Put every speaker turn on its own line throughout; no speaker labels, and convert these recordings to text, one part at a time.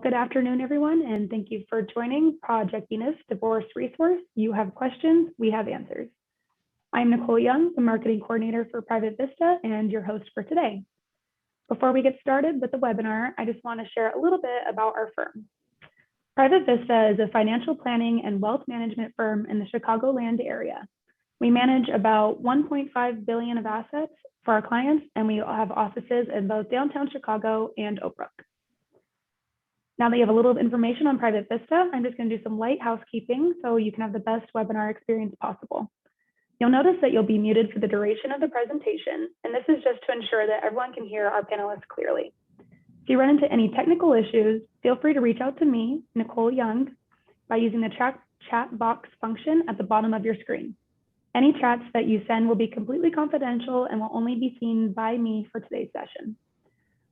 Good afternoon, everyone, and thank you for joining Project Venus Divorce Resource. You have questions, we have answers. I'm Nicole Young, the Marketing Coordinator for Private Vista and your host for today. Before we get started with the webinar, I just want to share a little bit about our firm. Private Vista is a financial planning and wealth management firm in the Chicagoland area. We manage about $1.5 billion of assets for our clients, and we have offices in both downtown Chicago and Oak Brook. Now that you have a little information on Private Vista, I'm just going to do some light housekeeping so you can have the best webinar experience possible. You'll notice that you'll be muted for the duration of the presentation, and this is just to ensure that everyone can hear our panelists clearly. If you run into any technical issues, feel free to reach out to me, Nicole Young, by using the chat box function at the bottom of your screen. Any chats that you send will be completely confidential and will only be seen by me for today's session.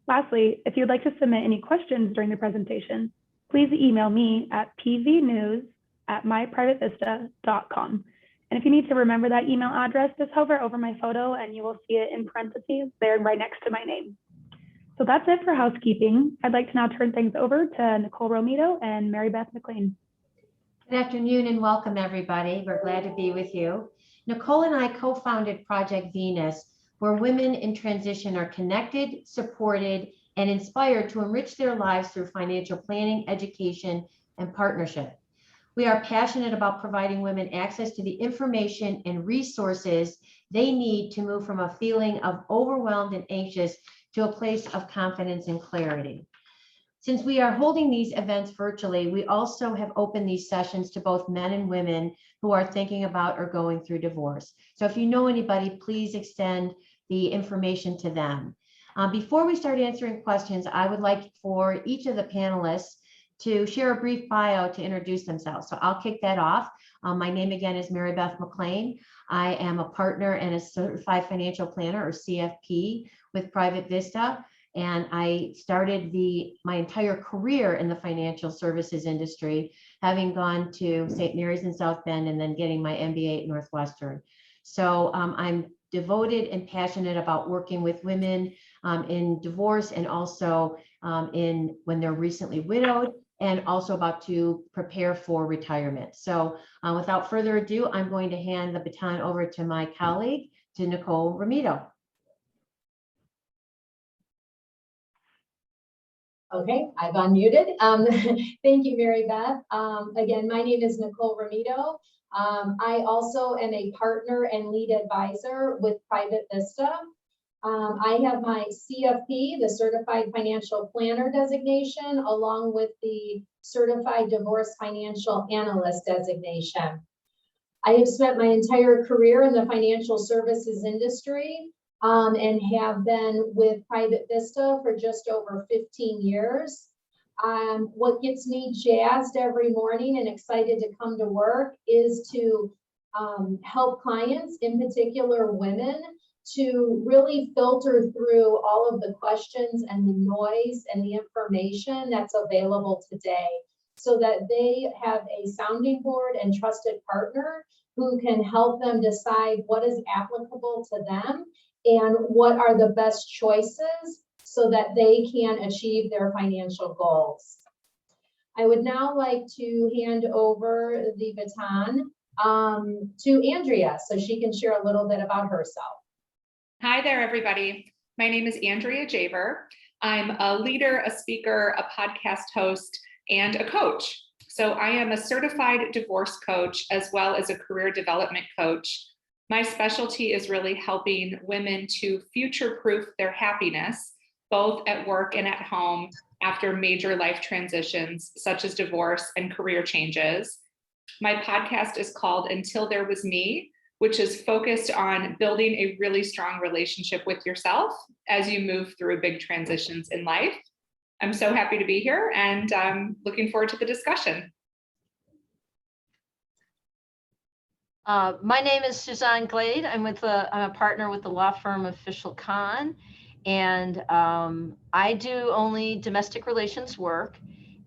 Lastly, if you'd like to submit any questions during the presentation, please email me at pvnews@myprivatevista.com. And if you need to remember that email address, just hover over my photo and you will see it in parentheses there right next to my name. So that's it for housekeeping. I'd like to now turn things over to Nicole Romito and Mary Beth McLean.
Good afternoon and welcome everybody. We're glad to be with you. Nicole and I co-founded Project Venus, where women in transition are connected, supported, and inspired to enrich their lives through financial planning, education, and partnership. We are passionate about providing women access to the information and resources they need to move from a feeling of overwhelmed and anxious to a place of confidence and clarity. Since we are holding these events virtually, we also have opened these sessions to both men and women who are thinking about or going through divorce. So if you know anybody, please extend the information to them. Before we start answering questions, I would like for each of the panelists to share a brief bio to introduce themselves. So I'll kick that off. My name again is Mary Beth McLean. I am a partner and a certified financial planner, or CFP, with Private Vista. And I started my entire career in the financial services industry, having gone to St. Mary's in South Bend and then getting my MBA at Northwestern. So I'm devoted and passionate about working with women in divorce and also when they're recently widowed, and also about to prepare for retirement. So without further ado, I'm going to hand the baton over to my colleague, to Nicole Romito.
Okay, I've unmuted. Thank you, Mary Beth. Again, my name is Nicole Romito. I also am a partner and lead advisor with Private Vista. I have my CFP, the Certified Financial Planner designation, along with the Certified Divorce Financial Analyst designation. I have spent my entire career in the financial services industry and have been with Private Vista for just over 15 years. What gets me jazzed every morning and excited to come to work is to help clients, in particular women, to really filter through all of the questions and the noise and the information that's available today, so that they have a sounding board and trusted partner who can help them decide what is applicable to them and what are the best choices so that they can achieve their financial goals. I would now like to hand over the baton to Andrea so she can share a little bit about herself.
Hi there, everybody. My name is Andrea Jaber. I'm a leader, a speaker, a podcast host, and a coach. So I am a certified divorce coach as well as a career development coach. My specialty is really helping women to future-proof their happiness, both at work and at home, after major life transitions, such as divorce and career changes. My podcast is called Until There Was Me, which is focused on building a really strong relationship with yourself as you move through big transitions in life. I'm so happy to be here and I'm looking forward to the discussion.
My name is Suzanne Glade. I'm a partner with the law firm of Fishel Kahn, and I do only domestic relations work,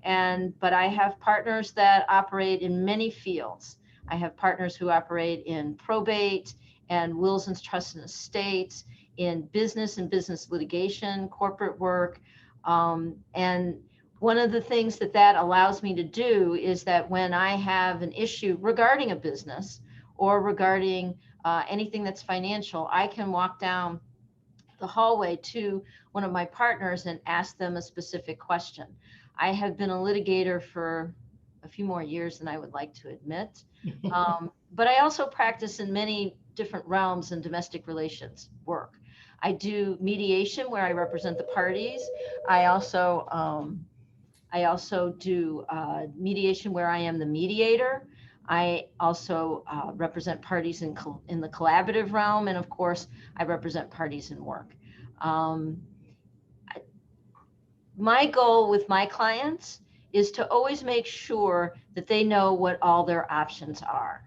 but I have partners that operate in many fields. I have partners who operate in probate and wills and trusts and estates, in business and business litigation, corporate work, and one of the things that allows me to do is that when I have an issue regarding a business or regarding anything that's financial, I can walk down the hallway to one of my partners and ask them a specific question. I have been a litigator for a few more years than I would like to admit, but I also practice in many different realms in domestic relations work. I do mediation where I represent the parties. I also do mediation where I am the mediator. I also represent parties in the collaborative realm, and of course, I represent parties in work. My goal with my clients is to always make sure that they know what all their options are.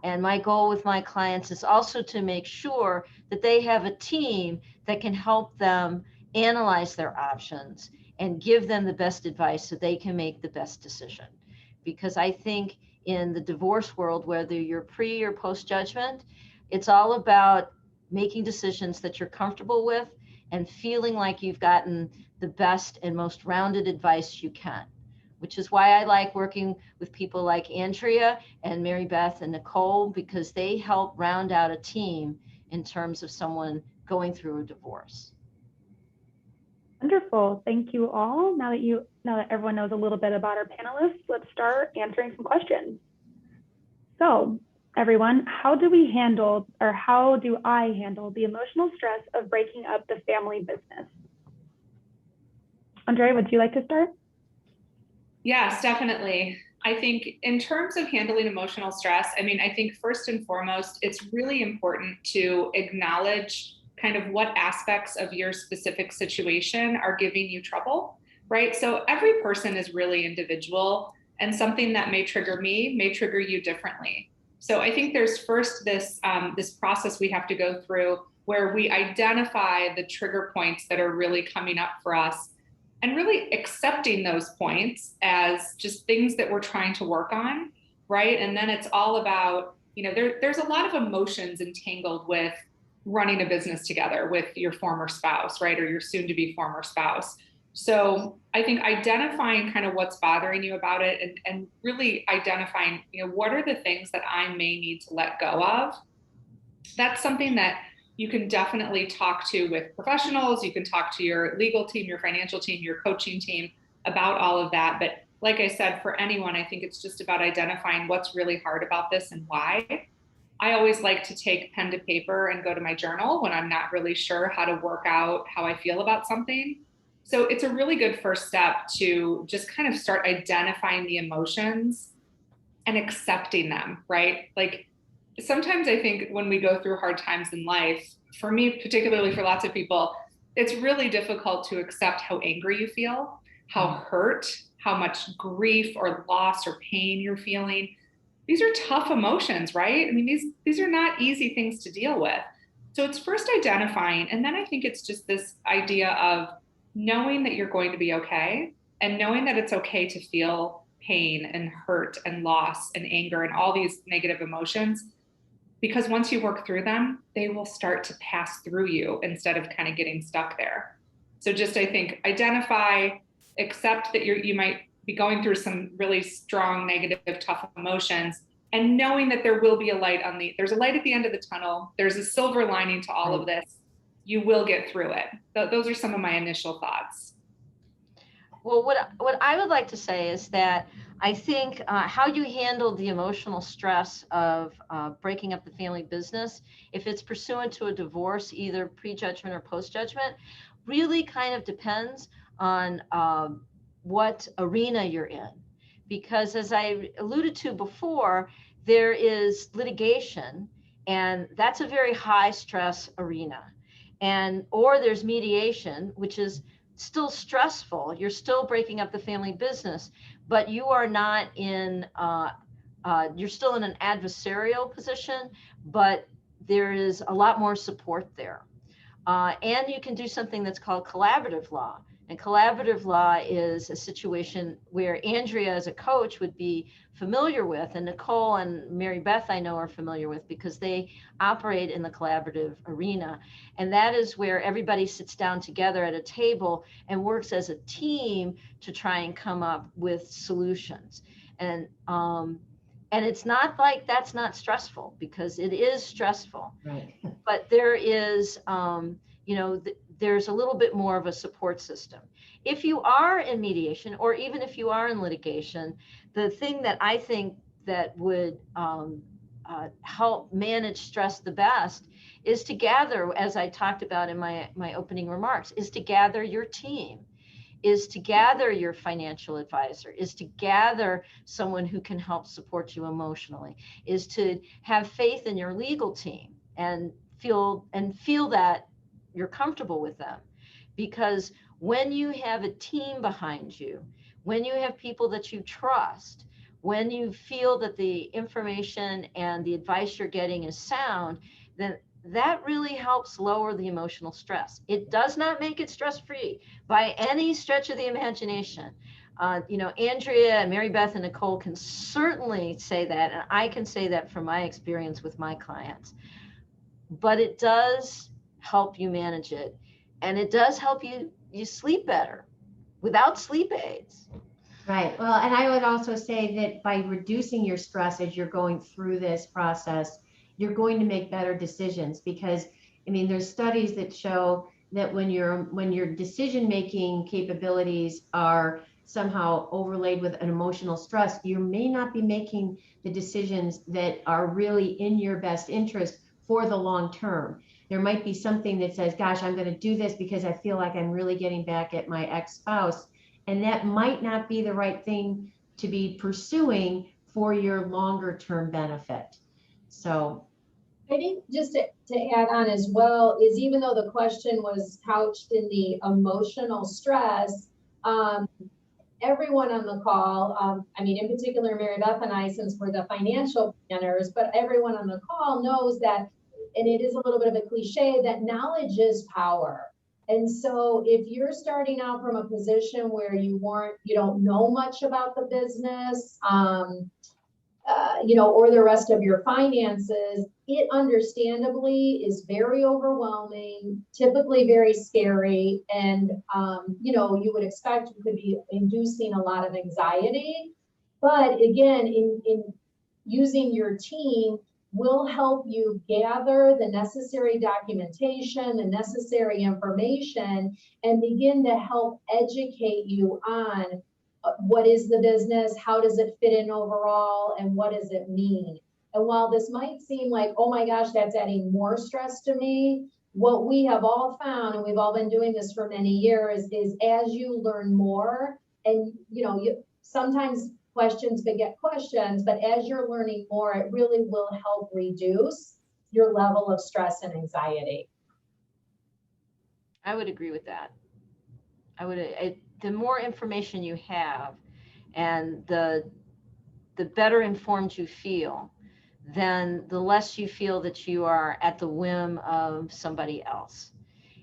And my goal with my clients is also to make sure that they have a team that can help them analyze their options and give them the best advice so they can make the best decision. Because I think in the divorce world, whether you're pre or post judgment, it's all about making decisions that you're comfortable with and feeling like you've gotten the best and most rounded advice you can, which is why I like working with people like Andrea and Mary Beth and Nicole, because they help round out a team in terms of someone going through a divorce.
Wonderful. Thank you all. Now that everyone knows a little bit about our panelists, let's start answering some questions. So everyone, how do I handle the emotional stress of breaking up the family business? Andrea, would you like to start?
Yes, definitely. I think in terms of handling emotional stress, I think first and foremost, it's really important to acknowledge kind of what aspects of your specific situation are giving you trouble, right? So every person is really individual, and something that may trigger me may trigger you differently. So I think there's first this process we have to go through where we identify the trigger points that are really coming up for us, and really accepting those points as just things that we're trying to work on, right? And then it's all about, there's a lot of emotions entangled with running a business together with your former spouse, right? Or your soon to be former spouse. So I think identifying kind of what's bothering you about it, and really identifying, what are the things that I may need to let go of? That's something that you can definitely talk to with professionals. You can talk to your legal team, your financial team, your coaching team about all of that. But like I said, for anyone, I think it's just about identifying what's really hard about this and why. I always like to take pen to paper and go to my journal when I'm not really sure how to work out how I feel about something. So it's a really good first step to just kind of start identifying the emotions and accepting them, right? Like, sometimes I think when we go through hard times in life, for me, particularly for lots of people, it's really difficult to accept how angry you feel, how hurt, how much grief or loss or pain you're feeling. These are tough emotions, right? These are not easy things to deal with. So it's first identifying, and then I think it's just this idea of knowing that you're going to be okay, and knowing that it's okay to feel pain and hurt and loss and anger and all these negative emotions. Because once you work through them, they will start to pass through you instead of kind of getting stuck there. So just, I think, identify, accept that you might be going through some really strong, negative, tough emotions, and knowing that there will be there's a light at the end of the tunnel. There's a silver lining to all of this. You will get through it. Those are some of my initial thoughts.
Well, what I would like to say is that I think how you handle the emotional stress of breaking up the family business, if it's pursuant to a divorce, either pre-judgment or post-judgment, really kind of depends on what arena you're in. Because as I alluded to before, there is litigation, and that's a very high stress arena. Or there's mediation, which is still stressful. You're still breaking up the family business, but you are not in, you're still in an adversarial position, but there is a lot more support there. And you can do something that's called collaborative law. And collaborative law is a situation where Andrea as a coach would be familiar with, and Nicole and Mary Beth I know are familiar with because they operate in the collaborative arena. And that is where everybody sits down together at a table and works as a team to try and come up with solutions. And it's not like that's not stressful, because it is stressful.
Right.
But there is, there's a little bit more of a support system. If you are in mediation, or even if you are in litigation, the thing that I think that would help manage stress the best is to gather, as I talked about in my opening remarks, is to gather your team, is to gather your financial advisor, is to gather someone who can help support you emotionally, is to have faith in your legal team and feel that you're comfortable with them. Because when you have a team behind you, when you have people that you trust, when you feel that the information and the advice you're getting is sound, then that really helps lower the emotional stress. It does not make it stress-free by any stretch of the imagination. Andrea and Mary Beth and Nicole can certainly say that, and I can say that from my experience with my clients. But it does help you manage it, and it does help you sleep better without sleep aids.
Right. Well, and I would also say that by reducing your stress as you're going through this process, you're going to make better decisions, because there's studies that show that when your decision-making capabilities are somehow overlaid with an emotional stress, you may not be making the decisions that are really in your best interest for the long term. There might be something that says, gosh, I'm going to do this because I feel like I'm really getting back at my ex-spouse. And that might not be the right thing to be pursuing for your longer term benefit. So
I think just to add on as well is, even though the question was couched in the emotional stress, everyone on the call, in particular, Mary Beth and I, since we're the financial planners, but everyone on the call knows that, and it is a little bit of a cliche, that knowledge is power. And so if you're starting out from a position where you don't know much about the business, or the rest of your finances, it understandably is very overwhelming, typically very scary. And, you would expect you could be inducing a lot of anxiety. But again, in using your team will help you gather the necessary documentation, the necessary information, and begin to help educate you on what is the business, how does it fit in overall, and what does it mean? And while this might seem like, oh my gosh, that's adding more stress to me, what we have all found, and we've all been doing this for many years, is as you learn more, and sometimes questions beget questions, but as you're learning more, it really will help reduce your level of stress and anxiety.
I would agree with that. The more information you have, and the better informed you feel, then the less you feel that you are at the whim of somebody else.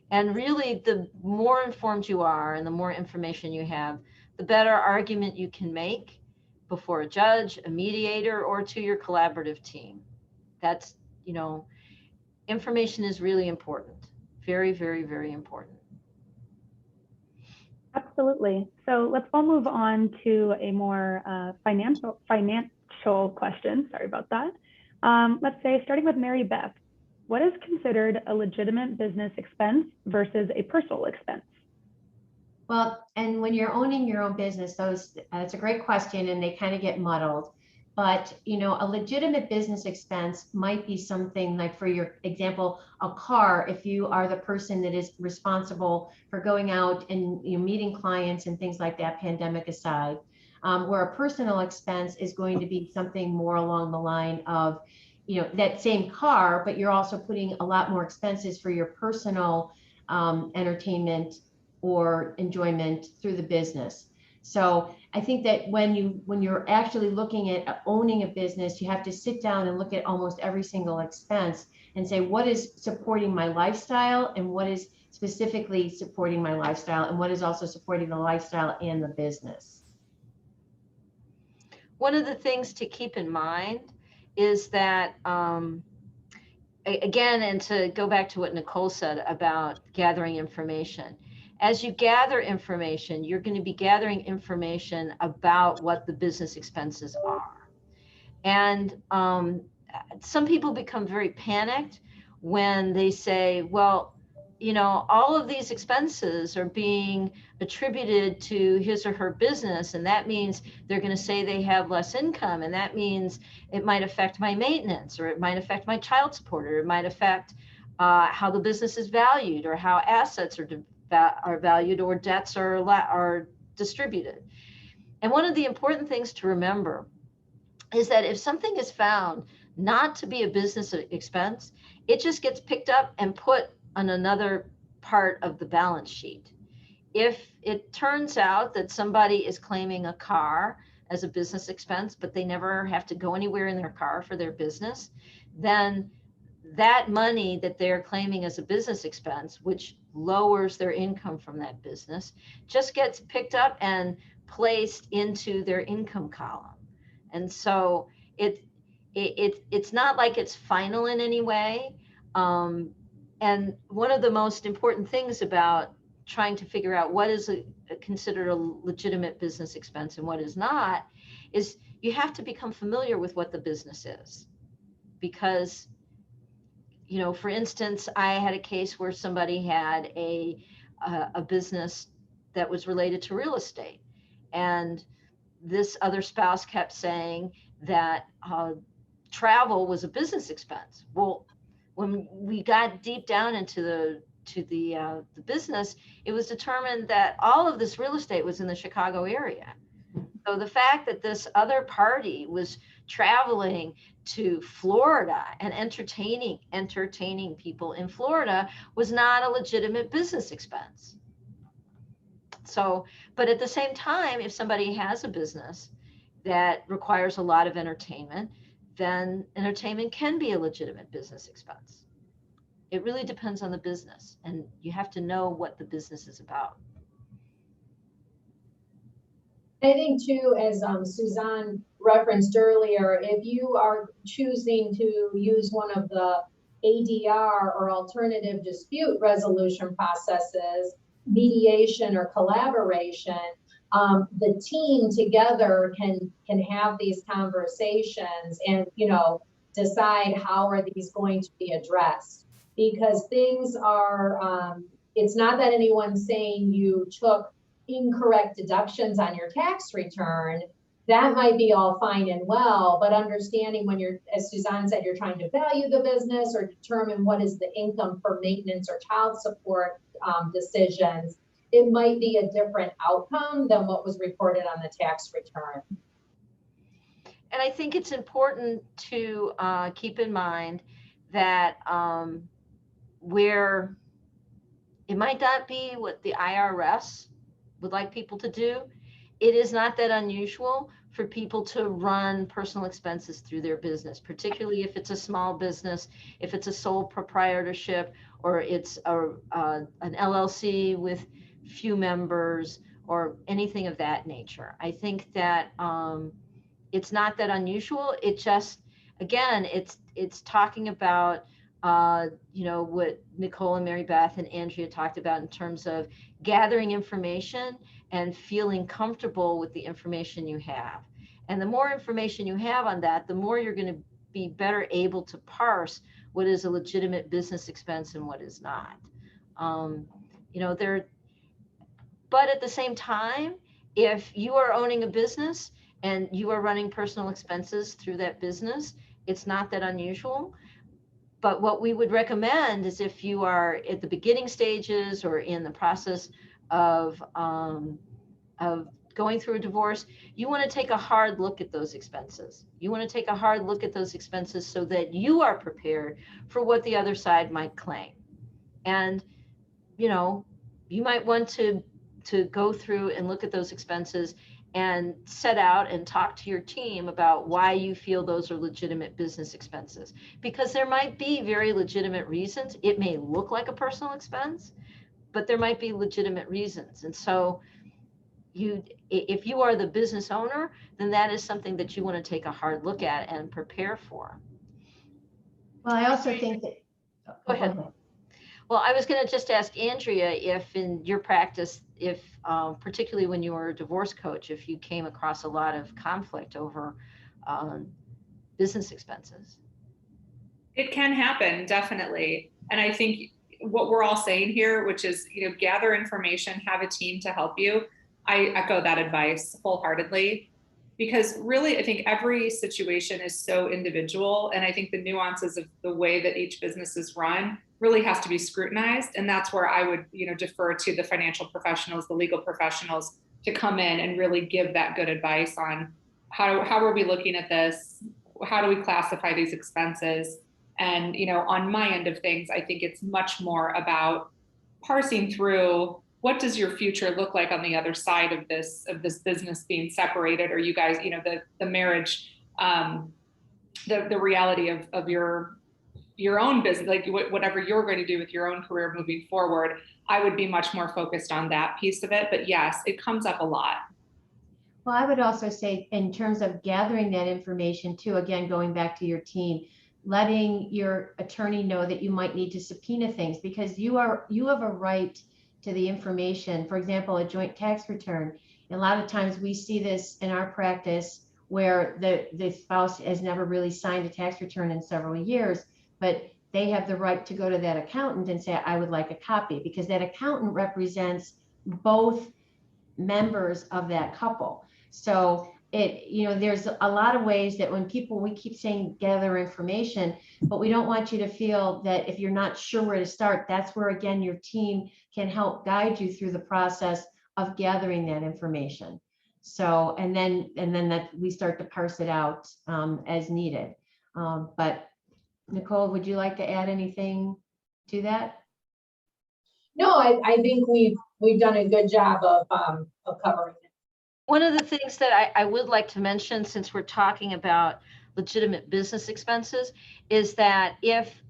And really, the more informed you are and the more information you have, the better argument you can make before a judge, a mediator, or to your collaborative team. That's, information is really important. Very, very, very important.
Absolutely. So let's all move on to a more financial question. Sorry about that. Let's say, starting with Mary Beth, what is considered a legitimate business expense versus a personal expense?
Well, and when you're owning your own business, it's a great question, and they kind of get muddled. But, a legitimate business expense might be something like, for your example, a car, if you are the person that is responsible for going out and meeting clients and things like that, pandemic aside, where a personal expense is going to be something more along the line of, that same car, but you're also putting a lot more expenses for your personal entertainment or enjoyment through the business. So I think that when you're actually looking at owning a business, you have to sit down and look at almost every single expense and say, what is supporting my lifestyle and what is specifically supporting my lifestyle and what is also supporting the lifestyle and the business.
One of the things to keep in mind is that, again, and to go back to what Nicole said about gathering information, as you gather information, you're going to be gathering information about what the business expenses are. And some people become very panicked when they say, well, you know, all of these expenses are being attributed to his or her business, and that means they're going to say they have less income, and that means it might affect my maintenance, or it might affect my child support, or it might affect how the business is valued, or how assets are valued, or debts are distributed. And one of the important things to remember is that if something is found not to be a business expense, it just gets picked up and put on another part of the balance sheet. If it turns out that somebody is claiming a car as a business expense, but they never have to go anywhere in their car for their business, then that money that they're claiming as a business expense, which lowers their income from that business, just gets picked up and placed into their income column. And so it's not like it's final in any way. And one of the most important things about trying to figure out what is considered a legitimate business expense and what is not is you have to become familiar with what the business is. Because, you know, for instance, I had a case where somebody had a business that was related to real estate, and this other spouse kept saying that travel was a business expense. Well, when we got deep down into the business, it was determined that all of this real estate was in the Chicago area. So the fact that this other party was traveling to Florida and entertaining people in Florida was not a legitimate business expense. So, but at the same time, if somebody has a business that requires a lot of entertainment, then entertainment can be a legitimate business expense. It really depends on the business, and you have to know what the business is about.
I think too, as Suzanne referenced earlier, if you are choosing to use one of the ADR or alternative dispute resolution processes, mediation or collaboration, the team together can have these conversations and, you know, decide how are these going to be addressed. Because things are, it's not that anyone's saying you took incorrect deductions on your tax return. That might be all fine and well, but understanding when you're, as Suzanne said, you're trying to value the business or determine what is the income for maintenance or child support decisions, it might be a different outcome than what was reported on the tax return.
And I think it's important to keep in mind that where it might not be what the IRS would like people to do, it is not that unusual for people to run personal expenses through their business, particularly if it's a small business, if it's a sole proprietorship, or it's an LLC with few members, or anything of that nature. I think that it's not that unusual. It just, again, it's talking about you know, what Nicole and Mary Beth and Andrea talked about in terms of gathering information and feeling comfortable with the information you have. And the more information you have on that, the more you're going to be better able to parse what is a legitimate business expense and what is not. You know, but at the same time, if you are owning a business and you are running personal expenses through that business, it's not that unusual. But what we would recommend is if you are at the beginning stages or in the process of going through a divorce, you want to take a hard look at those expenses. You want to take a hard look at those expenses so that you are prepared for what the other side might claim. And, you know, you might want to go through and look at those expenses and set out and talk to your team about why you feel those are legitimate business expenses. Because there might be very legitimate reasons. It may look like a personal expense, but there might be legitimate reasons. And so if you are the business owner, then that is something that you want to take a hard look at and prepare for.
Well, I also think that.
Go ahead. Well, I was going to just ask Andrea if in your practice, if particularly when you were a divorce coach, if you came across a lot of conflict over business expenses.
It can happen, definitely. And I think what we're all saying here, which is, gather information, have a team to help you. I echo that advice wholeheartedly, because really, I think every situation is so individual. And I think the nuances of the way that each business is run really has to be scrutinized. And that's where I would, defer to the financial professionals, the legal professionals, to come in and really give that good advice on how are we looking at this? How do we classify these expenses? And, on my end of things, I think it's much more about parsing through what does your future look like on the other side of this business being separated, or you guys, the marriage, the reality of your own business, like whatever you're going to do with your own career moving forward. I would be much more focused on that piece of it. But yes, it comes up a lot.
Well, I would also say in terms of gathering that information too, again, going back to your team, letting your attorney know that you might need to subpoena things, because you have a right to the information. For example, a joint tax return. A lot of times we see this in our practice where the spouse has never really signed a tax return in several years, but they have the right to go to that accountant and say, I would like a copy, because that accountant represents both members of that couple. So there's a lot of ways that we keep saying gather information, but we don't want you to feel that if you're not sure where to start, that's where, again, your team can help guide you through the process of gathering that information. So, and then that we start to parse it out as needed. But Nicole, would you like to add anything to that?
No, I think we've done a good job of covering it.
One of the things that I would like to mention, since we're talking about legitimate business expenses, is that if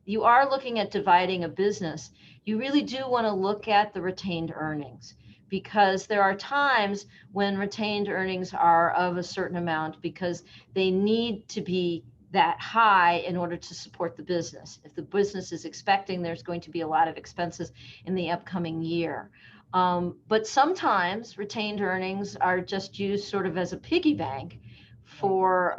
you are looking at dividing a business, you really do want to look at the retained earnings, because there are times when retained earnings are of a certain amount because they need to be that high in order to support the business. If the business is expecting there's going to be a lot of expenses in the upcoming year. But sometimes retained earnings are just used sort of as a piggy bank for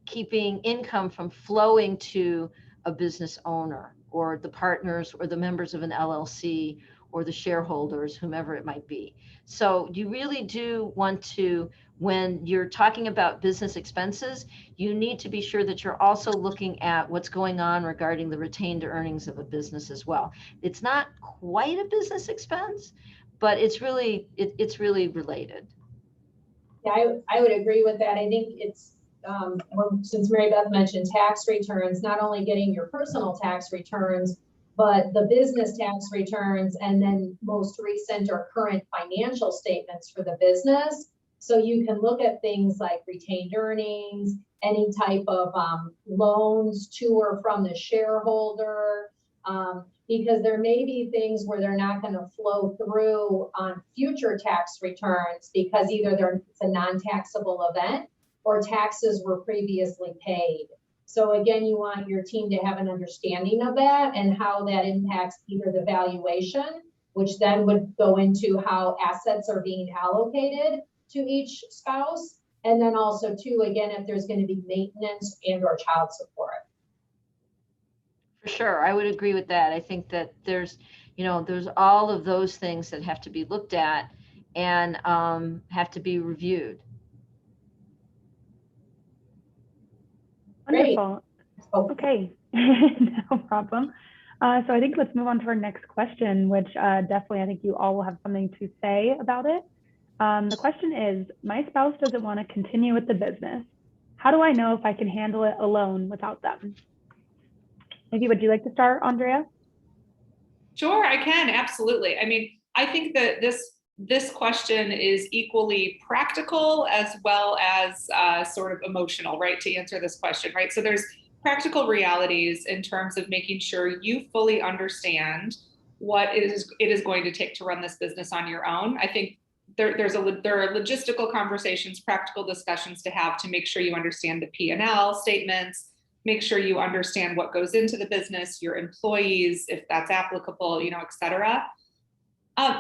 keeping income from flowing to a business owner or the partners or the members of an LLC or the shareholders, whomever it might be. So you really do want to, when you're talking about business expenses, you need to be sure that you're also looking at what's going on regarding the retained earnings of a business as well. It's not quite a business expense, but it's really related.
Yeah, I would agree with that. I think it's, since Mary Beth mentioned tax returns, not only getting your personal tax returns, but the business tax returns, and then most recent or current financial statements for the business. So you can look at things like retained earnings, any type of loans to or from the shareholder, because there may be things where they're not going to flow through on future tax returns because either it's a non-taxable event or taxes were previously paid. So again, you want your team to have an understanding of that and how that impacts either the valuation, which then would go into how assets are being allocated to each spouse. And then also too, again, if there's going to be maintenance and or child support.
For sure. I would agree with that. I think that there's all of those things that have to be looked at and have to be reviewed.
Wonderful. Okay, no problem. So I think let's move on to our next question, which definitely I think you all will have something to say about it. The question is, my spouse doesn't want to continue with the business. How do I know if I can handle it alone without them? Maybe would you like to start, Andrea?
Sure, I can, absolutely. I mean, I think that this question is equally practical as well as sort of emotional, right, to answer this question, right? So there's practical realities in terms of making sure you fully understand what it is going to take to run this business on your own. I think there are logistical conversations, practical discussions to have to make sure you understand the P&L statements, make sure you understand what goes into the business, your employees, if that's applicable, et cetera.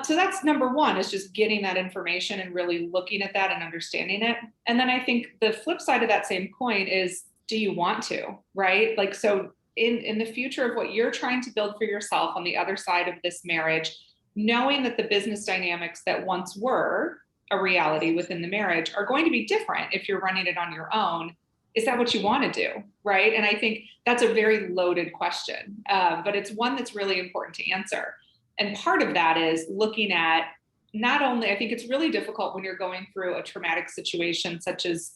So that's number one, is just getting that information and really looking at that and understanding it. And then I think the flip side of that same coin is, do you want to, right? Like, so in the future of what you're trying to build for yourself on the other side of this marriage, knowing that the business dynamics that once were a reality within the marriage are going to be different if you're running it on your own. Is that what you want to do, right? And I think that's a very loaded question, but it's one that's really important to answer. And part of that is looking at not only, I think it's really difficult when you're going through a traumatic situation, such as,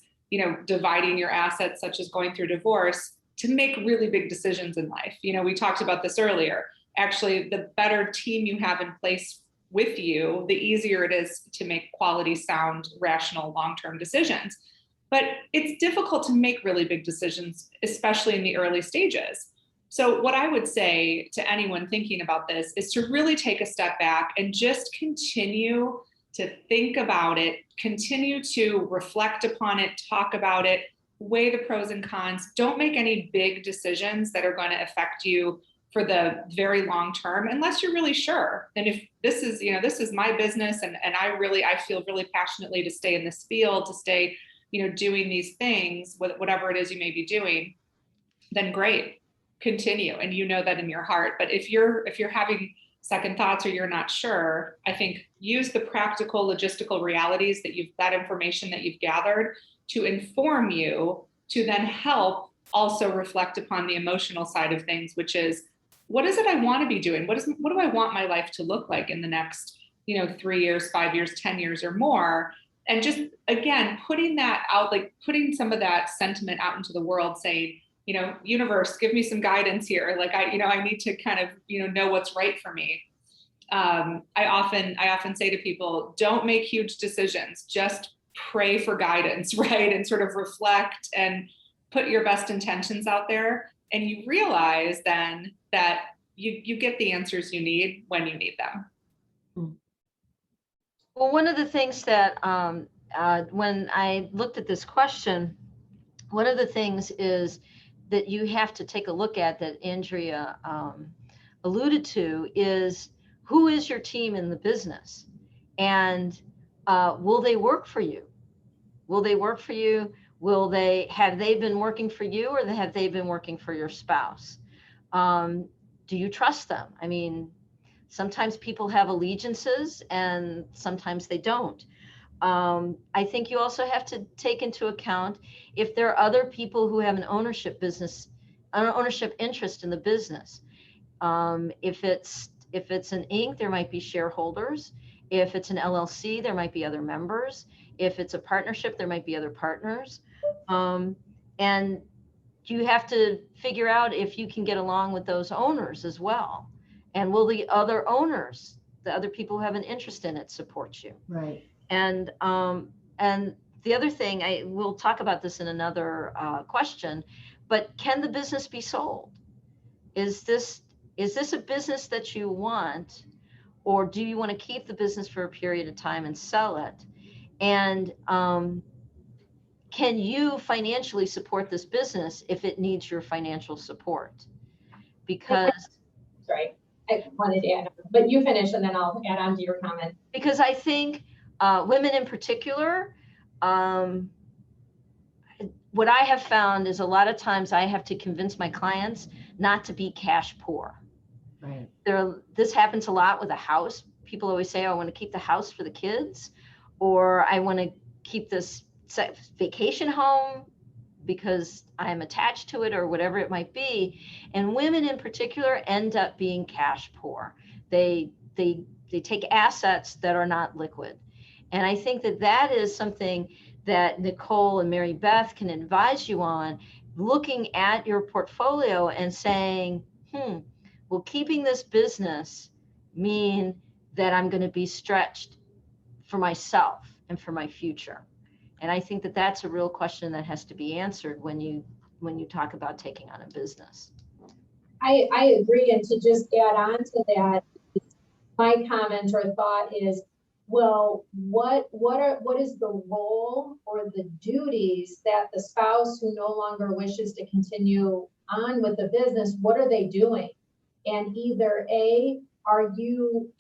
dividing your assets, such as going through divorce, to make really big decisions in life. We talked about this earlier. Actually, the better team you have in place with you, the easier it is to make quality, sound, rational, long-term decisions. But it's difficult to make really big decisions, especially in the early stages. So what I would say to anyone thinking about this is to really take a step back and just continue to think about it, continue to reflect upon it, talk about it, weigh the pros and cons. Don't make any big decisions that are going to affect you for the very long term, unless you're really sure. And if this is, this is my business, and I feel really passionately to stay in this field, to stay, doing these things, whatever it is you may be doing, then great, continue. And that in your heart. But if you're having second thoughts or you're not sure, I think use the practical logistical realities that information that you've gathered to inform you, to then help also reflect upon the emotional side of things, which is, what is it I want to be doing? What do I want my life to look like in the next, 3 years, 5 years, 10 years or more? And just, again, putting that out, like putting some of that sentiment out into the world, saying, universe, give me some guidance here. Like I need to kind of, know what's right for me. I often say to people, don't make huge decisions, just pray for guidance, right? And sort of reflect and put your best intentions out there. And you realize then that you get the answers you need when you need them.
Well, one of the things that when I looked at this question, one of the things is that you have to take a look at, that Andrea alluded to, is who is your team in the business, and will they work for you? Will they work for you? Have they been working for you, or have they been working for your spouse? Do you trust them? I mean, sometimes people have allegiances and sometimes they don't. I think you also have to take into account if there are other people who have an ownership interest in the business. If it's an Inc., there might be shareholders. If it's an LLC, there might be other members. If it's a partnership, there might be other partners. And you have to figure out if you can get along with those owners as well. And will the other owners, the other people who have an interest in it, support you?
Right.
And the other thing, we'll talk about this in another question, but can the business be sold? Is this a business that you want, or do you want to keep the business for a period of time and sell it? And can you financially support this business if it needs your financial support? Because
Sorry, I wanted to add on, but you finish and then I'll add on to your comment.
Because I think women in particular, what I have found is a lot of times I have to convince my clients not to be cash poor.
Right.
This happens a lot with a house. People always say, oh, I want to keep the house for the kids, or I want to keep this vacation home because I'm attached to it, or whatever it might be. And women in particular end up being cash poor. They take assets that are not liquid. And I think that is something that Nicole and Mary Beth can advise you on, looking at your portfolio and saying, will keeping this business mean that I'm going to be stretched for myself and for my future? And I think that that's a real question that has to be answered when you talk about taking on a business.
I agree. And to just add on to that, my comment or thought is, well, what is the role or the duties that the spouse who no longer wishes to continue on with the business, what are they doing? And either A, are you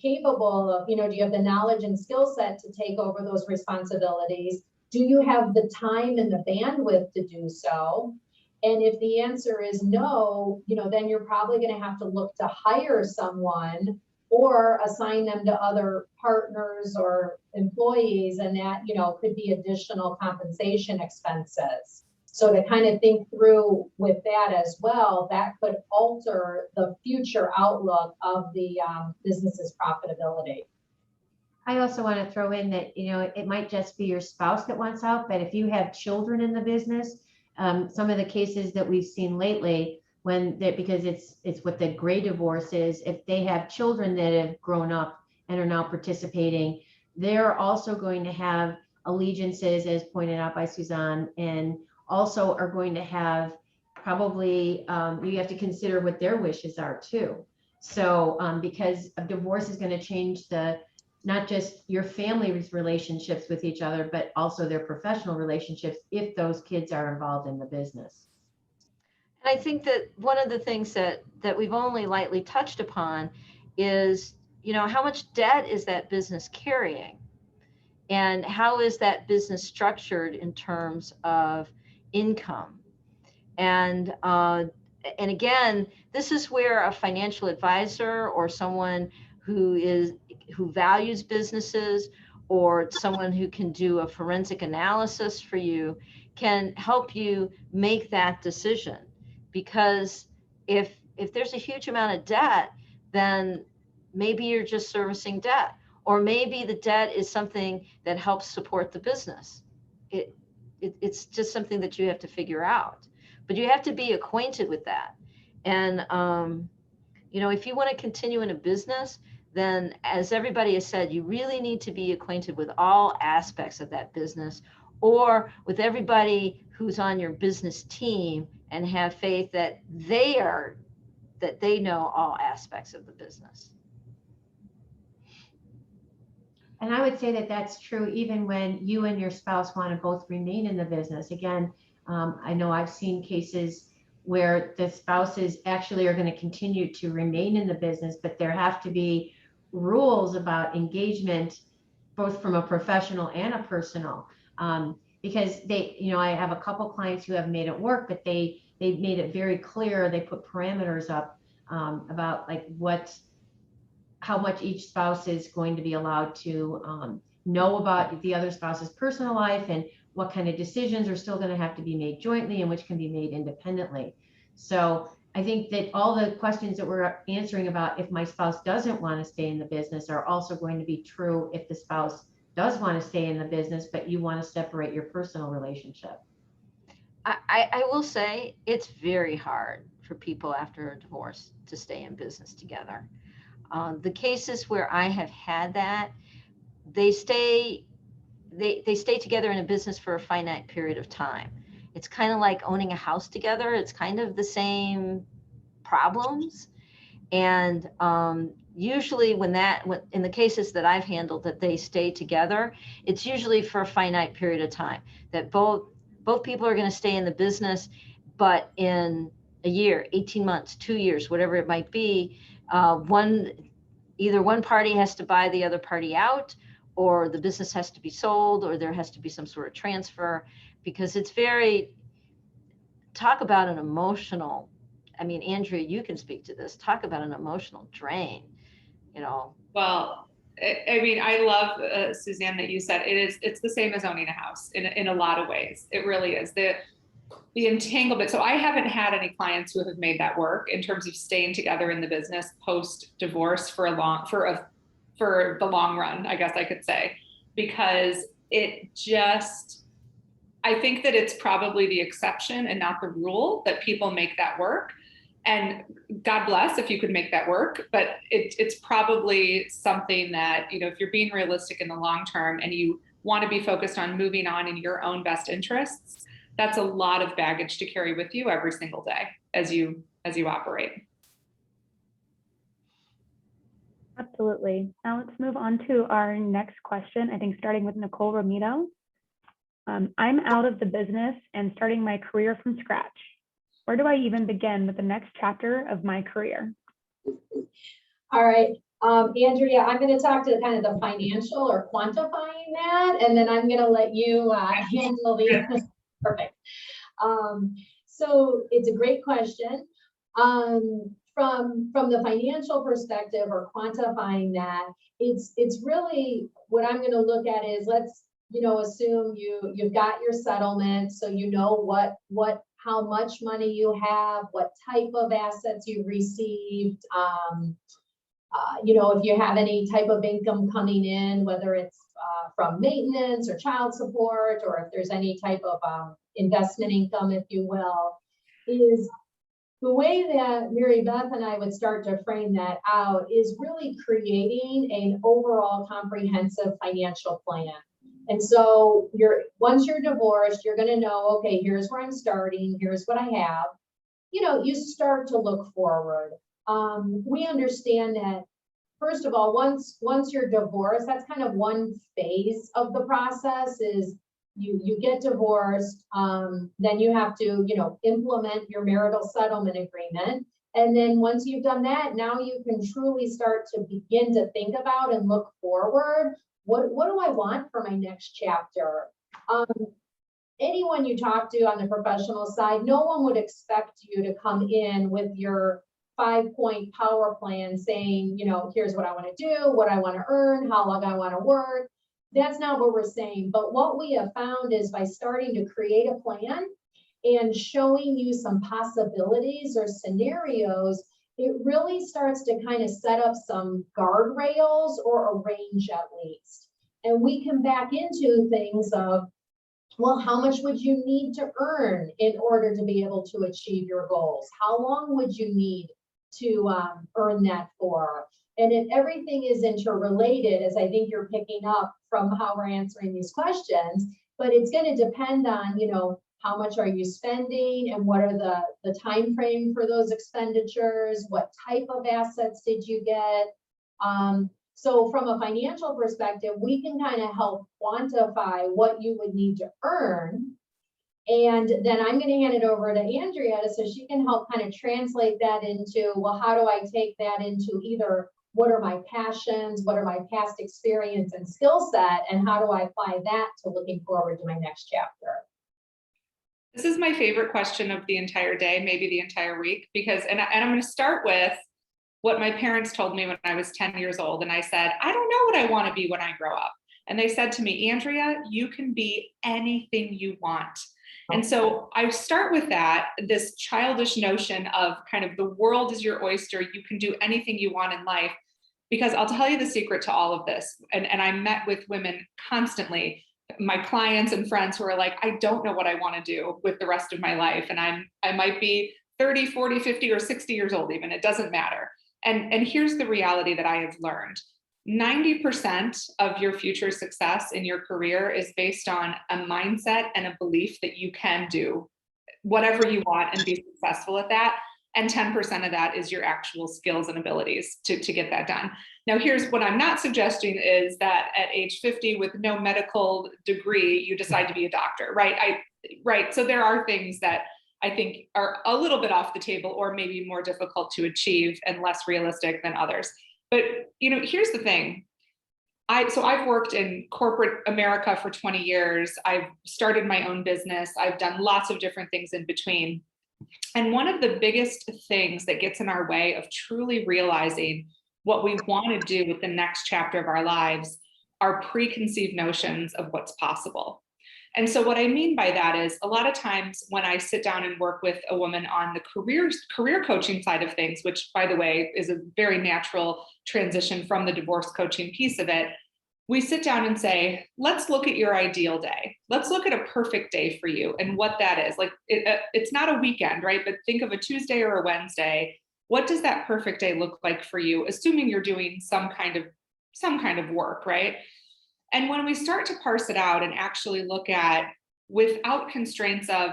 capable of, do you have the knowledge and skill set to take over those responsibilities? Do you have the time and the bandwidth to do so? And if the answer is no, then you're probably going to have to look to hire someone or assign them to other partners or employees, and that, could be additional compensation expenses. So to kind of think through with that as well, that could alter the future outlook of the business's profitability.
I also want to throw in that, it might just be your spouse that wants out, but if you have children in the business, some of the cases that we've seen lately, because it's what the gray divorce is, if they have children that have grown up and are now participating, they're also going to have allegiances, as pointed out by Suzanne, and also are going to have probably, you have to consider what their wishes are too. So because a divorce is going to change not just your family's relationships with each other, but also their professional relationships if those kids are involved in the business.
And I think that one of the things that we've only lightly touched upon is, how much debt is that business carrying? And how is that business structured in terms of income? And again, this is where a financial advisor or someone who values businesses, or someone who can do a forensic analysis for you, can help you make that decision. Because if there's a huge amount of debt, then maybe you're just servicing debt, or maybe the debt is something that helps support the business. It's just something that you have to figure out, but you have to be acquainted with that. And if you want to continue in a business, then, as everybody has said, you really need to be acquainted with all aspects of that business, or with everybody who's on your business team, and have faith that they know all aspects of the business.
And I would say that that's true even when you and your spouse want to both remain in the business. Again, I know I've seen cases where the spouses actually are going to continue to remain in the business, but there have to be rules about engagement, both from a professional and a personal, because I have a couple clients who have made it work, but they've made it very clear. They put parameters up about like how much each spouse is going to be allowed to know about the other spouse's personal life, and what kind of decisions are still going to have to be made jointly and which can be made independently. So I think that all the questions that we're answering about if my spouse doesn't want to stay in the business are also going to be true if the spouse does want to stay in the business, but you want to separate your personal relationship.
I will say it's very hard for people after a divorce to stay in business together. The cases where I have had that, they stay together in a business for a finite period of time. It's kind of like owning a house together. It's kind of the same problems. And usually when in the cases that I've handled that they stay together, it's usually for a finite period of time, that both people are going to stay in the business, but in a year, 18 months, 2 years, whatever it might be, either one party has to buy the other party out, or the business has to be sold, or there has to be some sort of transfer, because it's talk about an emotional, Andrea, you can speak to this, talk about an emotional drain,
Well, I love, Suzanne, that you said it's the same as owning a house in a lot of ways. It really is. The entanglement. So I haven't had any clients who have made that work in terms of staying together in the business post divorce for the long run, I guess I could say, because I think that it's probably the exception and not the rule that people make that work. And God bless if you could make that work, but it's probably something that, if you're being realistic in the long term and you want to be focused on moving on in your own best interests, that's a lot of baggage to carry with you every single day as you operate.
Absolutely. Now let's move on to our next question. I think starting with Nicole Romito. I'm out of the business and starting my career from scratch. Where do I even begin with the next chapter of my career?
All right, Andrea, I'm going to talk to kind of the financial or quantifying that, and then I'm going to let you handle the perfect. So it's a great question. From the financial perspective or quantifying that, it's really what I'm going to look at is, let's assume you've got your settlement, so you know how much money you have, what type of assets you've received. If you have any type of income coming in, whether it's from maintenance or child support, or if there's any type of investment income, if you will, is the way that Mary Beth and I would start to frame that out is really creating an overall comprehensive financial plan. And so once you're divorced, you're going to know, okay, here's where I'm starting, here's what I have. You start to look forward. We understand that, first of all, once you're divorced, that's kind of one phase of the process is you get divorced, then you have to, implement your marital settlement agreement. And then once you've done that, now you can truly start to begin to think about and look forward. What do I want for my next chapter? Anyone you talk to on the professional side, no one would expect you to come in with your 5-point power plan saying, here's what I want to do, what I want to earn, how long I want to work. That's not what we're saying. But what we have found is by starting to create a plan and showing you some possibilities or scenarios, it really starts to kind of set up some guardrails or a range at least. And we can back into things of, well, how much would you need to earn in order to be able to achieve your goals? How long would you need to earn that for? And if everything is interrelated, as I think you're picking up from how we're answering these questions, but it's going to depend on, how much are you spending and what are the time frame for those expenditures? What type of assets did you get? So from a financial perspective, we can kind of help quantify what you would need to earn. And then I'm going to hand it over to Andrea so she can help kind of translate that into, well, how do I take that into either what are my passions, what are my past experience and skill set, and how do I apply that to looking forward to my next chapter?
This is my favorite question of the entire day, maybe the entire week, because, and I'm going to start with what my parents told me when I was 10 years old. And I said, I don't know what I want to be when I grow up. And they said to me, Andrea, you can be anything you want. And so I start with that, this childish notion of kind of the world is your oyster. You can do anything you want in life, because I'll tell you the secret to all of this. And I met with women constantly, my clients and friends who are like, I don't know what I want to do with the rest of my life. And I might be 30, 40, 50, or 60 years old even, it doesn't matter. And here's the reality that I have learned. 90% of your future success in your career is based on a mindset and a belief that you can do whatever you want and be successful at that. And 10% of that is your actual skills and abilities to get that done. Now, here's what I'm not suggesting is that at age 50 with no medical degree, you decide to be a doctor, right? Right. So there are things that I think are a little bit off the table or maybe more difficult to achieve and less realistic than others. But, here's the thing. I've worked in corporate America for 20 years. I've started my own business. I've done lots of different things in between. And one of the biggest things that gets in our way of truly realizing what we want to do with the next chapter of our lives are preconceived notions of what's possible. And so what I mean by that is a lot of times when I sit down and work with a woman on the career coaching side of things, which by the way is a very natural transition from the divorce coaching piece of it, we sit down and say, let's look at your ideal day. Let's look at a perfect day for you and what that is. Like it's not a weekend, right? But think of a Tuesday or a Wednesday. What does that perfect day look like for you? Assuming you're doing some kind of work, right? And when we start to parse it out and actually look at without constraints of,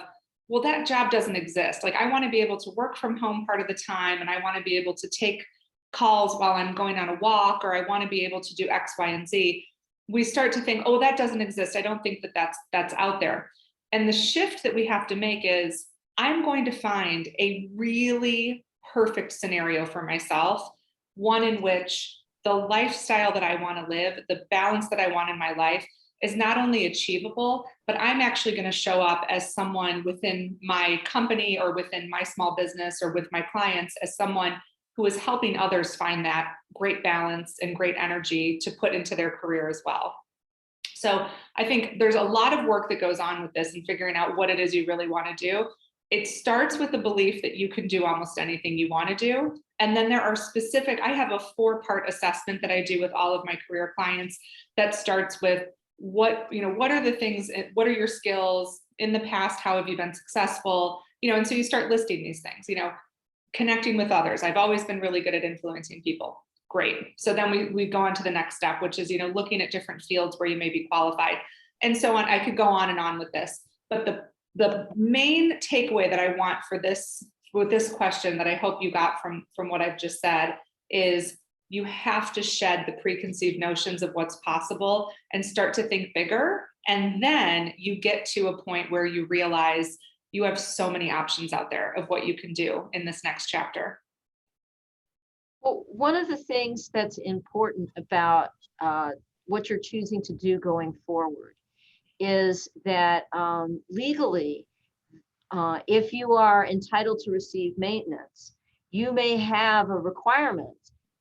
well, that job doesn't exist. Like I want to be able to work from home part of the time and I want to be able to take calls while I'm going on a walk, or I want to be able to do X, Y, and Z, we start to think, oh, that doesn't exist. I don't think that that's out there. And the shift that we have to make is, I'm going to find a really perfect scenario for myself, one in which the lifestyle that I want to live, the balance that I want in my life is not only achievable, but I'm actually going to show up as someone within my company or within my small business or with my clients as someone who is helping others find that great balance and great energy to put into their career as well. So I think there's a lot of work that goes on with this and figuring out what it is you really want to do. It starts with the belief that you can do almost anything you want to do. And then there are specific, I have a 4-part assessment that I do with all of my career clients that starts with what are the things, what are your skills in the past? How have you been successful? And so you start listing these things, connecting with others. I've always been really good at influencing people. Great. So then we go on to the next step, which is, looking at different fields where you may be qualified and so on. I could go on and on with this, but the main takeaway that I want for this, with this question that I hope you got from what I've just said is, you have to shed the preconceived notions of what's possible and start to think bigger. And then you get to a point where you realize you have so many options out there of what you can do in this next chapter.
Well, one of the things that's important about what you're choosing to do going forward is that legally, if you are entitled to receive maintenance, you may have a requirement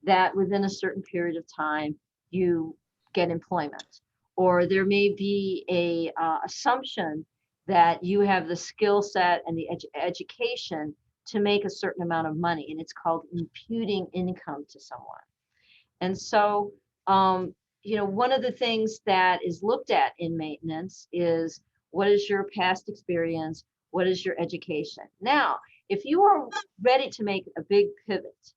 that within a certain period of time you get employment, or there may be a assumption that you have the skill set and the education to make a certain amount of money, and it's called imputing income to someone. And so, one of the things that is looked at in maintenance is, what is your past experience? What is your education? Now, if you are ready to make a big pivot,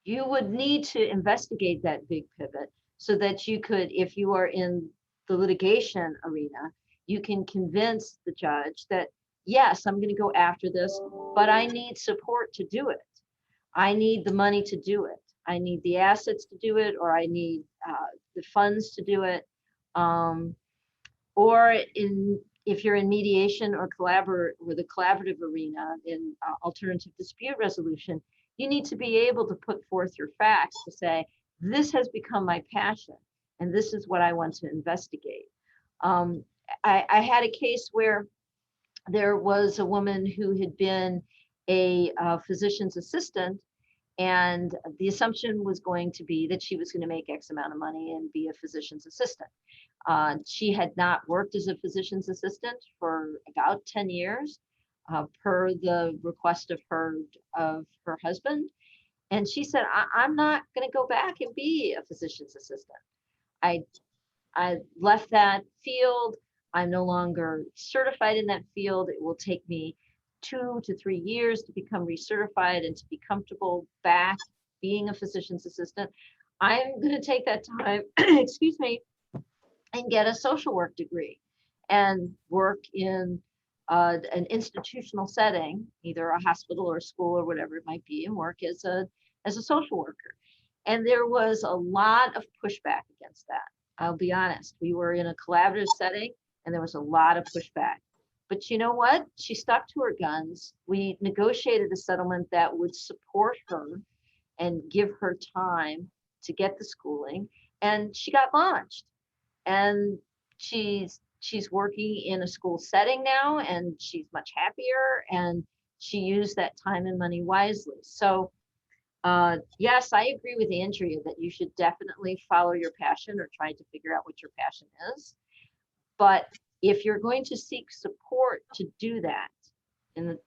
you would need to investigate that big pivot so that you could, if you are in the litigation arena, you can convince the judge that, yes, I'm going to go after this, but I need support to do it. I need the money to do it. I need the assets to do it, or I need the funds to do it. Or if you're in mediation or the collaborative arena in alternative dispute resolution, you need to be able to put forth your facts to say, this has become my passion, and this is what I want to investigate. I had a case where there was a woman who had been a physician's assistant, and the assumption was going to be that she was going to make X amount of money and be a physician's assistant. She had not worked as a physician's assistant for about 10 years, per the request of her husband. And she said, I'm not going to go back and be a physician's assistant. I left that field. I'm no longer certified in that field. It will take me 2 to 3 years to become recertified and to be comfortable back being a physician's assistant. I'm going to take that time, excuse me, and get a social work degree and work in an institutional setting, either a hospital or a school or whatever it might be, and work as a social worker. And there was a lot of pushback against that. I'll be honest. We were in a collaborative setting and there was a lot of pushback. But you know what? She stuck to her guns. We negotiated a settlement that would support her and give her time to get the schooling, and she got launched. And she's working in a school setting now, and she's much happier, and she used that time and money wisely. So yes, I agree with Andrea that you should definitely follow your passion or try to figure out what your passion is. But if you're going to seek support to do that in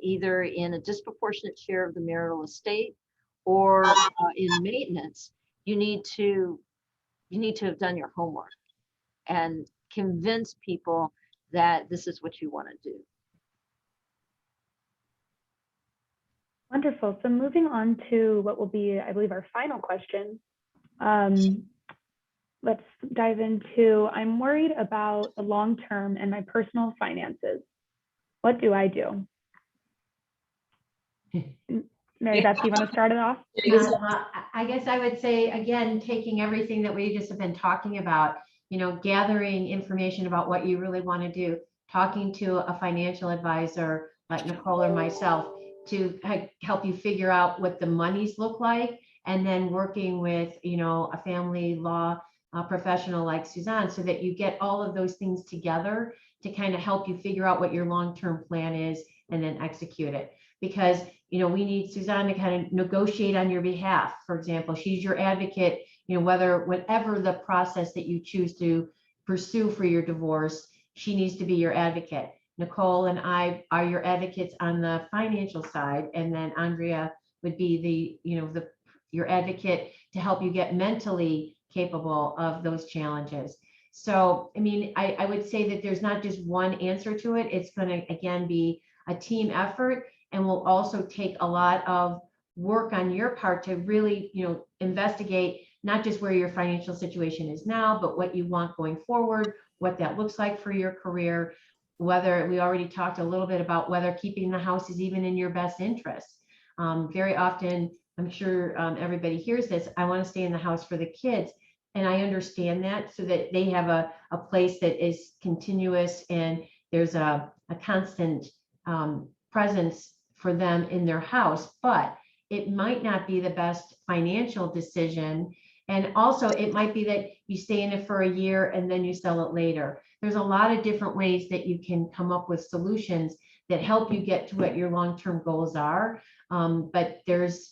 either in a disproportionate share of the marital estate or in maintenance, you need to have done your homework and convince people that this is what you want to do.
Wonderful. So moving on to what will be, I believe, our final question. Let's dive into, I'm worried about the long term and my personal finances. What do I do? Mary Beth, you want to start it off?
I guess I would say, again, taking everything that we just have been talking about, gathering information about what you really want to do, talking to a financial advisor like Nicole or myself to help you figure out what the monies look like, and then working with, a family law professional like Suzanne, so that you get all of those things together to kind of help you figure out what your long-term plan is and then execute it. Because we need Suzanne to kind of negotiate on your behalf. For example, she's your advocate, whatever the process that you choose to pursue for your divorce, she needs to be your advocate. Nicole and I are your advocates on the financial side, and then Andrea would be your advocate to help you get mentally capable of those challenges. So, I would say that there's not just one answer to it. It's going to, again, be a team effort, and will also take a lot of work on your part to really, investigate not just where your financial situation is now, but what you want going forward, what that looks like for your career, whether we already talked a little bit about whether keeping the house is even in your best interest. Very often, I'm sure everybody hears this, I want to stay in the house for the kids. And I understand that, so that they have a place that is continuous and there's a constant presence for them in their house, but it might not be the best financial decision. And also it might be that you stay in it for a year and then you sell it later. There's a lot of different ways that you can come up with solutions that help you get to what your long-term goals are. But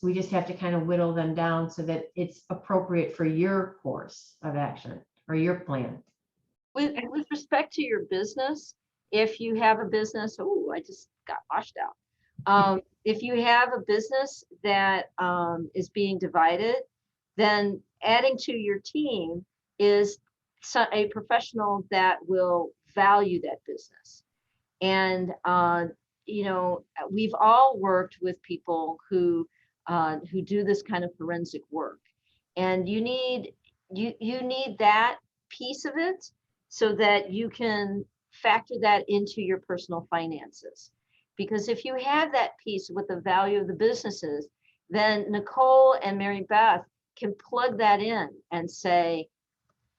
we just have to kind of whittle them down so that it's appropriate for your course of action or your plan.
With respect to your business, if you have a business, I just got washed out. If you have a business that is being divided, then adding to your team is a professional that will value that business. And we've all worked with people who do this kind of forensic work, and you need that piece of it so that you can factor that into your personal finances. Because if you have that piece with the value of the businesses, then Nicole and Mary Beth can plug that in and say,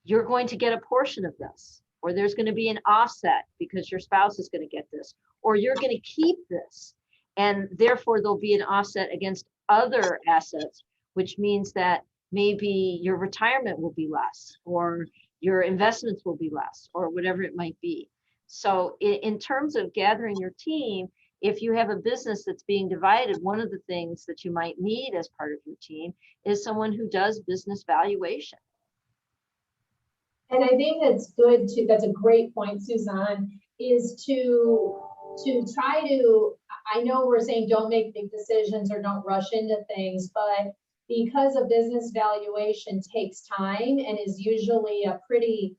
you're going to get a portion of this, or there's going to be an offset because your spouse is going to get this, or you're going to keep this. And therefore there'll be an offset against other assets, which means that maybe your retirement will be less, or your investments will be less, or whatever it might be. So in terms of gathering your team, if you have a business that's being divided, one of the things that you might need as part of your team is someone who does business valuation.
And I think that's a great point, Suzanne, is to try to, I know we're saying don't make big decisions or don't rush into things, but because a business valuation takes time and is usually a pretty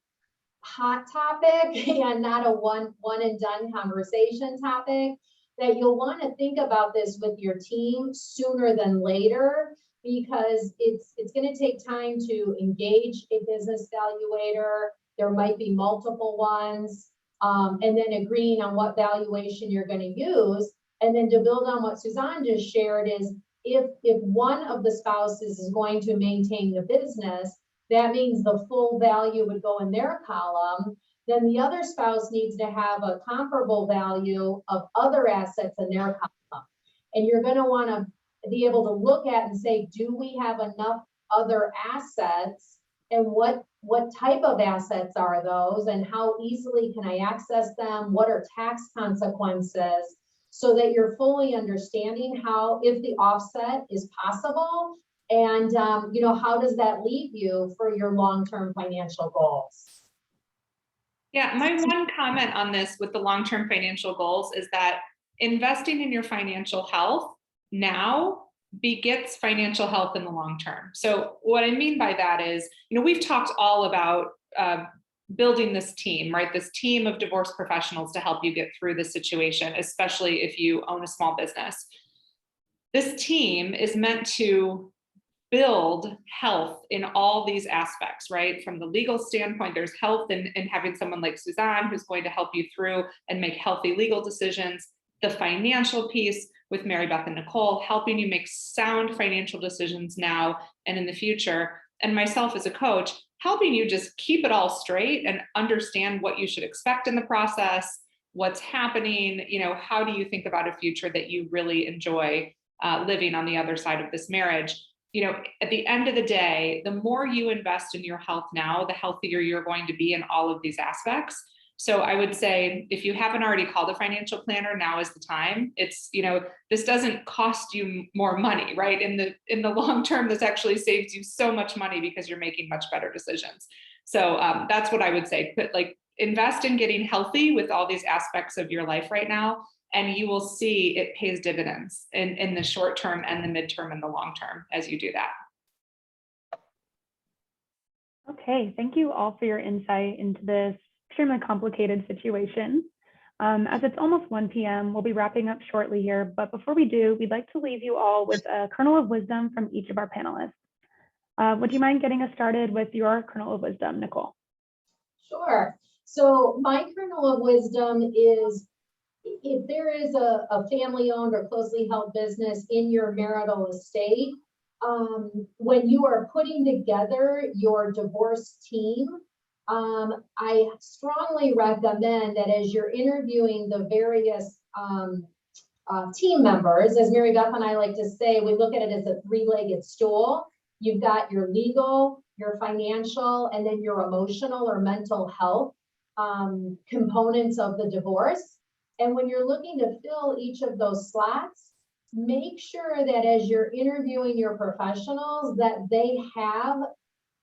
hot topic and not a one and done conversation topic, that you'll want to think about this with your team sooner than later, because it's going to take time to engage a business valuator. There might be multiple ones, and then agreeing on what valuation you're going to use. And then to build on what Suzanne just shared is, if one of the spouses is going to maintain the business, that means the full value would go in their column. Then the other spouse needs to have a comparable value of other assets in their column. And you're going to want to be able to look at and say, do we have enough other assets, and what type of assets are those, and how easily can I access them? What are tax consequences? So that you're fully understanding if the offset is possible, and how does that leave you for your long-term financial goals?
Yeah, my one comment on this with the long-term financial goals is that investing in your financial health now begets financial health in the long term. So what I mean by that is, we've talked all about building this team, right? This team of divorce professionals to help you get through this situation, especially if you own a small business. This team is meant to build health in all these aspects, right? From the legal standpoint, there's health in having someone like Suzanne who's going to help you through and make healthy legal decisions. the financial piece with Mary Beth and Nicole, helping you make sound financial decisions now and in the future, and myself as a coach, helping you just keep it all straight and understand what you should expect in the process, what's happening, how do you think about a future that you really enjoy living on the other side of this marriage. At the end of the day, the more you invest in your health now, the healthier you're going to be in all of these aspects. So I would say, if you haven't already called a financial planner, now is the time. It's, this doesn't cost you more money, right? In the long term, this actually saves you so much money because you're making much better decisions. So that's what I would say. Invest in getting healthy with all these aspects of your life right now, and you will see it pays dividends in the short term and the midterm and the long term as you do that.
Okay, thank you all for your insight into this extremely complicated situation. As it's almost 1 p.m., we'll be wrapping up shortly here, but before we do, we'd like to leave you all with a kernel of wisdom from each of our panelists. Would you mind getting us started with your kernel of wisdom, Nicole?
Sure. So my kernel of wisdom is, if there is a family-owned or closely held business in your marital estate, when you are putting together your divorce team, I strongly recommend that as you're interviewing the various team members, as Mary Beth and I like to say, we look at it as a three-legged stool. You've got your legal, your financial, and then your emotional or mental health components of the divorce. And when you're looking to fill each of those slots, make sure that as you're interviewing your professionals, that they have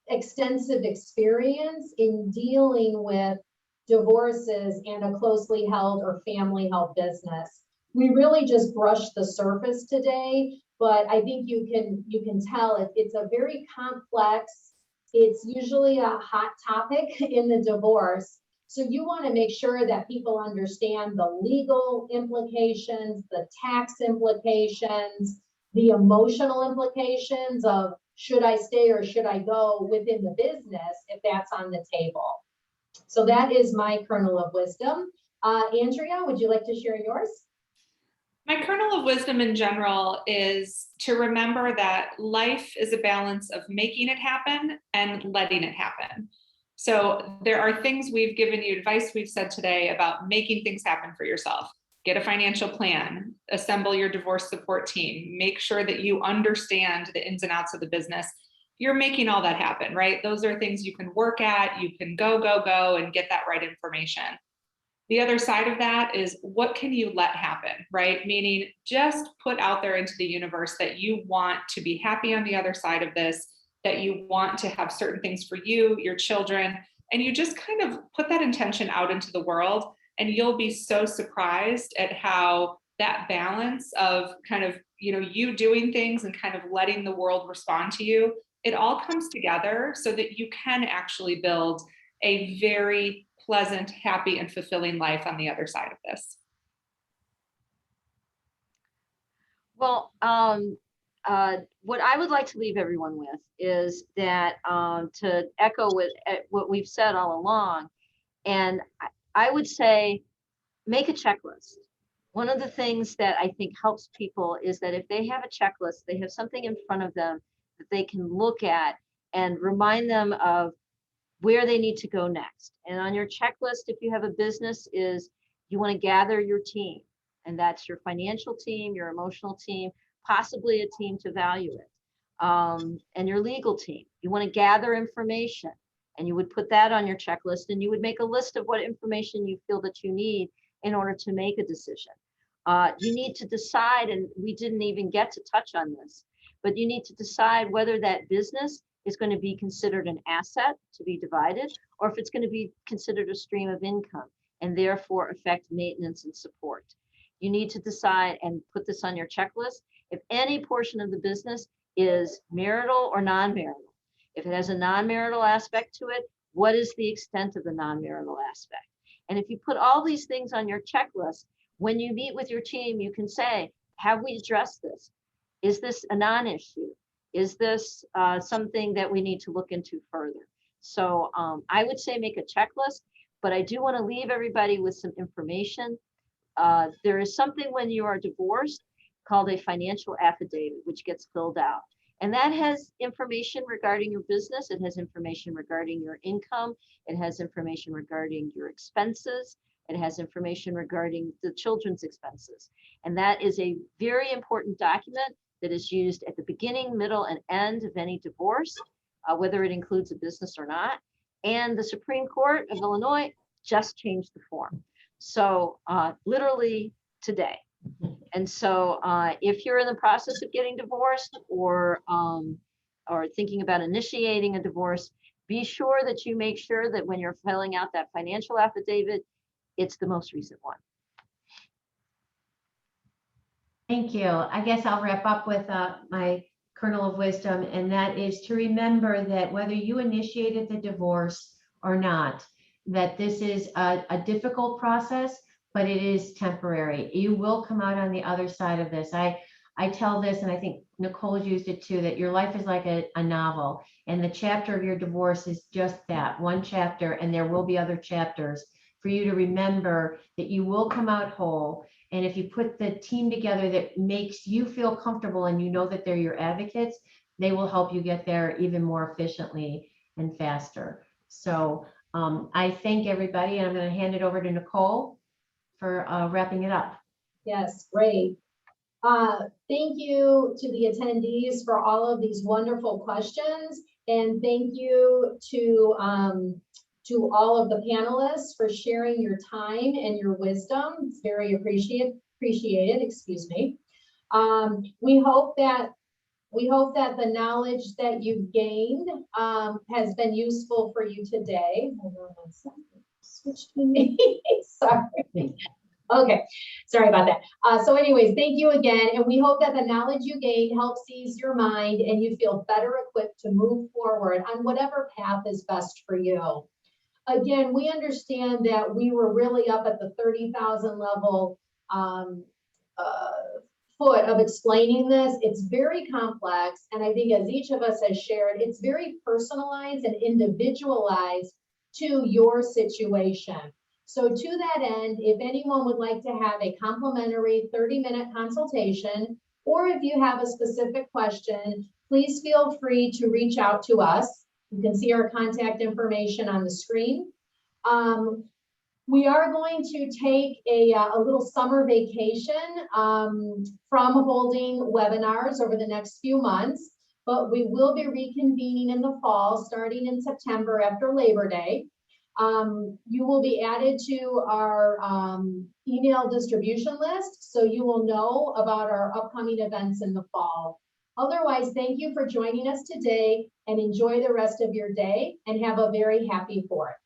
extensive experience in dealing with divorces and a closely held or family held business. We really just brushed the surface today, but I think you can tell it's a very complex, it's usually a hot topic in the divorce. So you want to make sure that people understand the legal implications, the tax implications, the emotional implications of should I stay or should I go within the business if that's on the table. So that is my kernel of wisdom. Andrea, would you like to share yours?
My kernel of wisdom in general is to remember that life is a balance of making it happen and letting it happen. So there are things we've given you, advice we've said today about making things happen for yourself. Get a financial plan, assemble your divorce support team, make sure that you understand the ins and outs of the business. You're making all that happen, right? Those are things you can work at, you can go and get that right information. The other side of that is, what can you let happen, right? Meaning just put out there into the universe that you want to be happy on the other side of this, that you want to have certain things for you, your children, and you just kind of put that intention out into the world, and you'll be so surprised at how that balance of kind of, you doing things and kind of letting the world respond to you, it all comes together so that you can actually build a very pleasant, happy, and fulfilling life on the other side of this.
Well, what I would like to leave everyone with is that to echo what we've said all along, and I would say make a checklist. One of the things that I think helps people is that if they have a checklist, they have something in front of them that they can look at and remind them of where they need to go next. And on your checklist, if you have a business, is you want to gather your team, and that's your financial team, your emotional team, possibly a team to value it, and your legal team. You want to gather information, and you would put that on your checklist, and you would make a list of what information you feel that you need in order to make a decision. You need to decide, and we didn't even get to touch on this, but you need to decide whether that business is going to be considered an asset to be divided, or if it's going to be considered a stream of income and therefore affect maintenance and support. You need to decide and put this on your checklist if any portion of the business is marital or non-marital. If it has a non-marital aspect to it, what is the extent of the non-marital aspect? And if you put all these things on your checklist, when you meet with your team, you can say, have we addressed this? Is this a non-issue? Is this something that we need to look into further? So I would say make a checklist, but I do want to leave everybody with some information. there is something when you are divorced called a financial affidavit, which gets filled out. And that has information regarding your business. It has information regarding your income. It has information regarding your expenses. It has information regarding the children's expenses. And that is a very important document that is used at the beginning, middle, and end of any divorce, whether it includes a business or not. And the Supreme Court of Illinois just changed the form. So literally today. And so if you're in the process of getting divorced or thinking about initiating a divorce, be sure that you make sure that when you're filling out that financial affidavit, it's the most recent one.
Thank you. I guess I'll wrap up with my kernel of wisdom, and that is to remember that whether you initiated the divorce or not, that this is a difficult process, but it is temporary. You will come out on the other side of this. I tell this, and I think Nicole's used it too, that your life is like a novel, and the chapter of your divorce is just that, one chapter, and there will be other chapters for you to remember that you will come out whole. And if you put the team together that makes you feel comfortable and you know that they're your advocates, they will help you get there even more efficiently and faster. So I thank everybody, and I'm going to hand it over to Nicole for wrapping it up.
Yes, great. Thank you to the attendees for all of these wonderful questions. And thank you to all of the panelists for sharing your time and your wisdom. It's very appreciated, excuse me. We hope that the knowledge that you've gained has been useful for you today. Hold on one second. Switch to me. Sorry. Okay, sorry about that. So anyways, thank you again. And we hope that the knowledge you gain helps ease your mind and you feel better equipped to move forward on whatever path is best for you. Again, we understand that we were really up at the 30,000 level foot of explaining this. It's very complex. And I think as each of us has shared, it's very personalized and individualized to your situation. So to that end, if anyone would like to have a complimentary 30-minute consultation, or if you have a specific question, please feel free to reach out to us. You can see our contact information on the screen. We are going to take a little summer vacation from holding webinars over the next few months, but we will be reconvening in the fall, starting in September after Labor Day. You will be added to our email distribution list, so you will know about our upcoming events in the fall. Otherwise, thank you for joining us today and enjoy the rest of your day and have a very happy 4th.